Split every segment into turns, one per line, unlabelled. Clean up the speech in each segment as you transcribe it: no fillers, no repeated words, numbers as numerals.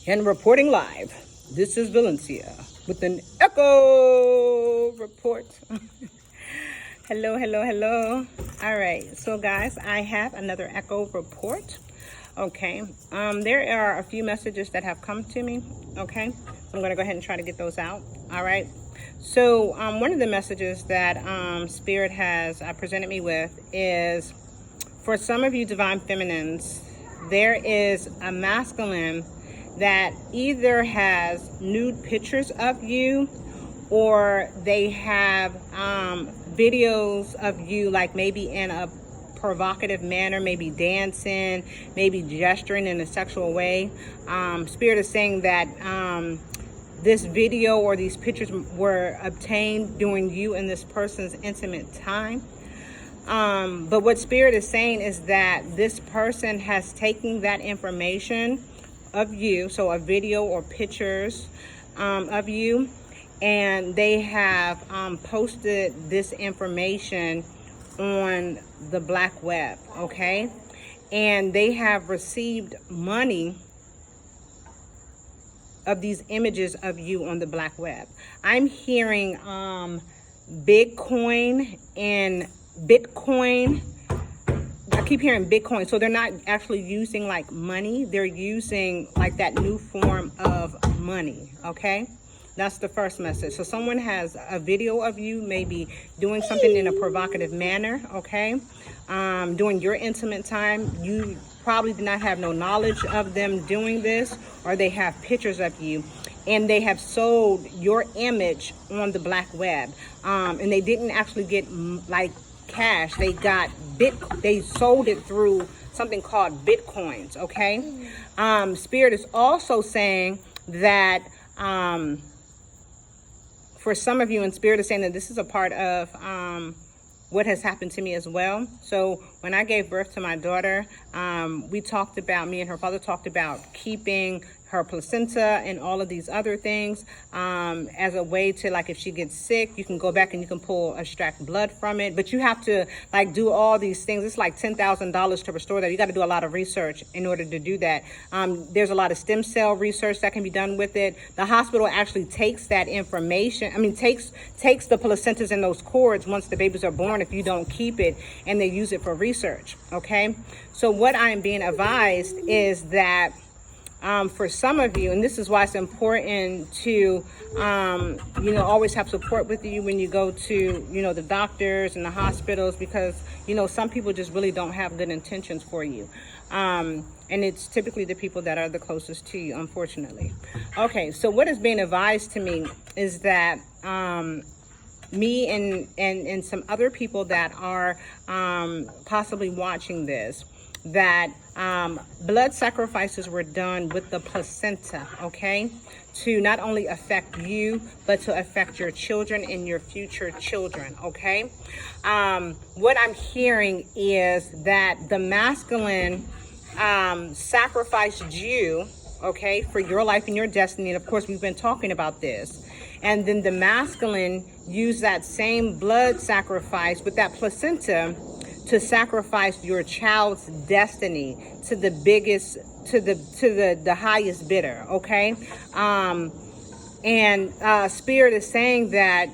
And reporting live, this is Valencia with an echo report. Hello, hello, hello. All right, so guys, I have another echo report. Okay, there are a few messages that have come to me. Okay, so I'm gonna go ahead and try to get those out. All right, so one of the messages that Spirit has presented me with is, for some of you divine feminines, there is a masculine that either has nude pictures of you, or they have videos of you, like maybe in a provocative manner, maybe dancing, maybe gesturing in a sexual way. Spirit is saying that this video or these pictures were obtained during you and this person's intimate time. But what Spirit is saying is that this person has taken that information of you, so a video or pictures of you, and they have posted this information on the black web. Okay, and they have received money of these images of you on the black web. I'm hearing Bitcoin and Bitcoin. I keep hearing Bitcoin. So they're not actually using like money. They're using like that new form of money. Okay, that's the first message. So someone has a video of you maybe doing something in a provocative manner. Okay, during your intimate time. You probably did not have no knowledge of them doing this, or they have pictures of you and they have sold your image on the black web, and they didn't actually get like cash. They got they sold it through something called Bitcoins. Okay, Spirit is also saying that for some of you, and Spirit is saying that this is a part of what has happened to me as well. So when I gave birth to my daughter, we talked about, me and her father talked about keeping her placenta and all of these other things as a way to, like, if she gets sick, you can go back and you can extract blood from it. But you have to like do all these things. It's like $10,000 to restore that. You got to do a lot of research in order to do that. There's a lot of stem cell research that can be done with it. The hospital actually takes that information, takes the placentas and those cords once the babies are born, if you don't keep it, and they use it for research. Okay, so what I'm being advised is that for some of you, and this is why it's important to always have support with you when you go to the doctors and the hospitals, because some people just really don't have good intentions for you, and it's typically the people that are the closest to you, unfortunately. Okay, so what is being advised to me is that me and some other people that are possibly watching this, that blood sacrifices were done with the placenta, okay, to not only affect you, but to affect your children and your future children. Okay, what I'm hearing is that the masculine sacrificed you, okay, for your life and your destiny. And of course, we've been talking about this. And then the masculine used that same blood sacrifice with that placenta to sacrifice your child's destiny to the biggest, to the highest bidder. Okay, and Spirit is saying that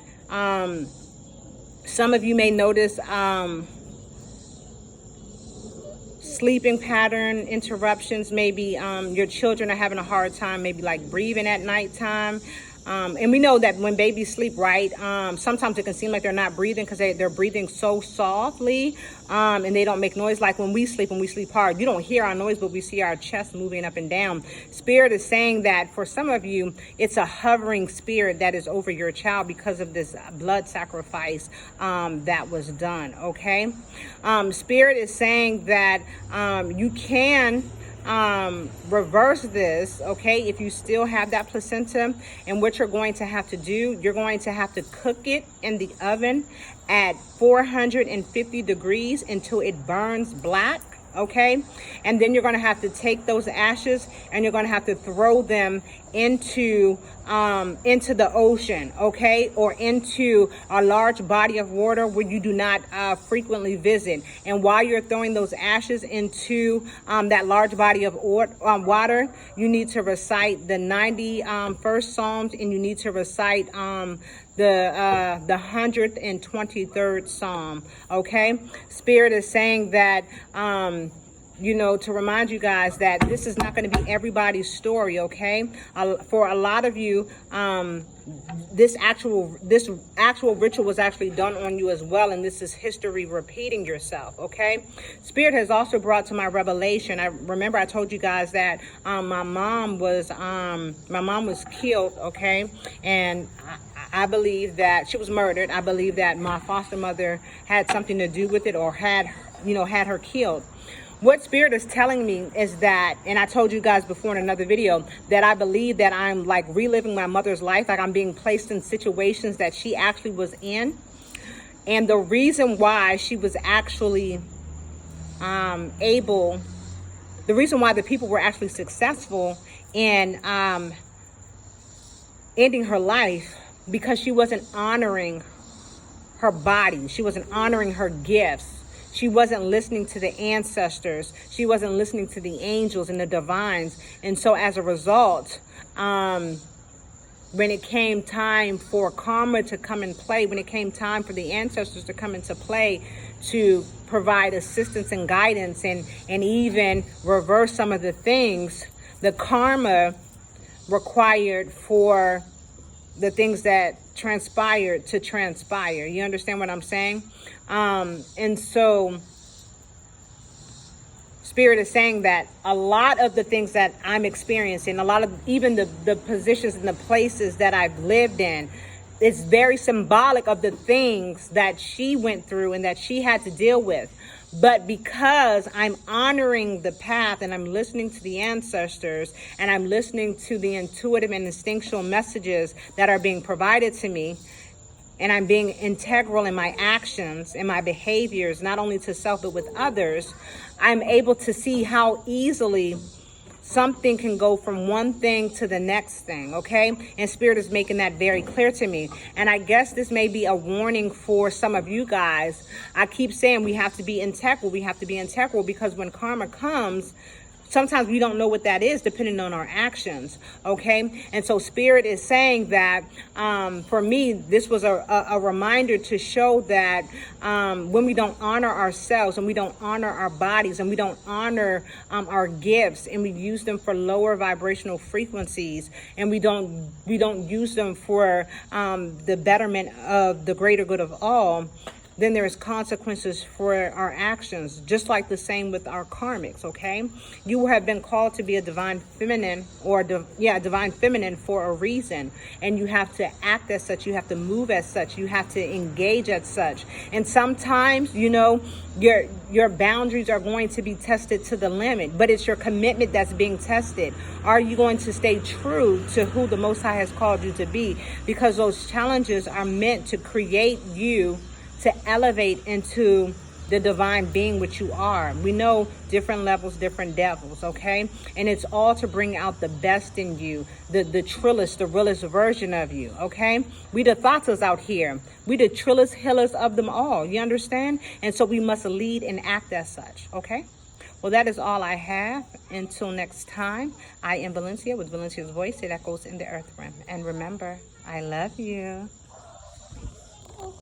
some of you may notice sleeping pattern interruptions. Maybe your children are having a hard time, maybe like breathing at nighttime. And we know that when babies sleep, right, sometimes it can seem like they're not breathing because they're breathing so softly, and they don't make noise. Like when we sleep hard, you don't hear our noise, but we see our chest moving up and down. Spirit is saying that for some of you, it's a hovering spirit that is over your child because of this blood sacrifice that was done. Okay, Spirit is saying that you can reverse this, okay, if you still have that placenta. And what you're going to have to do, you're going to have to cook it in the oven at 450 degrees until it burns black. okay? And then you're going to have to take those ashes and you're going to have to throw them into the ocean, okay, or into a large body of water where you do not frequently visit. And while you're throwing those ashes into that large body of water, you need to recite the 91st Psalms, and you need to recite the 123rd Psalm, okay? Spirit is saying that you know, to remind you guys that this is not going to be everybody's story, okay? For a lot of you, this actual ritual was actually done on you as well, and this is history repeating yourself, okay? Spirit has also brought to my revelation. I remember I told you guys that my mom was killed, okay? And I believe that she was murdered. I believe that my foster mother had something to do with it, or had her killed. What Spirit is telling me is that, and I told you guys before in another video, that I believe that I'm like reliving my mother's life, like I'm being placed in situations that she actually was in. And the reason why she was actually the reason why the people were actually successful in ending her life, because she wasn't honoring her body. She wasn't honoring her gifts. She wasn't listening to the ancestors. She wasn't listening to the angels and the divines. And so as a result, when it came time for karma to come in play, when it came time for the ancestors to come into play to provide assistance and guidance and even reverse some of the things, the karma required for the things that transpired to transpire. You understand what I'm saying? And so Spirit is saying that a lot of the things that I'm experiencing, a lot of even the positions and the places that I've lived in, it's very symbolic of the things that she went through and that she had to deal with. But because I'm honoring the path and I'm listening to the ancestors and I'm listening to the intuitive and instinctual messages that are being provided to me, and I'm being integral in my actions and my behaviors, not only to self, but with others, I'm able to see how easily something can go from one thing to the next thing, okay? And Spirit is making that very clear to me. And I guess this may be a warning for some of you guys. I keep saying we have to be integral. We have to be integral because when karma comes, sometimes we don't know what that is depending on our actions, okay? And so Spirit is saying that for me, this was a reminder to show that when we don't honor ourselves and we don't honor our bodies and we don't honor our gifts and we use them for lower vibrational frequencies and we don't use them for the betterment of the greater good of all, then there's consequences for our actions, just like the same with our karmics, okay? You have been called to be a divine feminine divine feminine for a reason. And you have to act as such. You have to move as such. You have to engage as such. And sometimes, you know, your boundaries are going to be tested to the limit, but it's your commitment that's being tested. Are you going to stay true to who the Most High has called you to be? Because those challenges are meant to create you to elevate into the divine being which you are. We know different levels, different devils, okay? And it's all to bring out the best in you, the trillest, the realest version of you, okay? We the thoughters out here. We the trillest healers of them all, you understand? And so we must lead and act as such, okay? Well, that is all I have. Until next time, I am Valencia with Valencia's Voice. It echoes in the earth realm. And remember, I love you.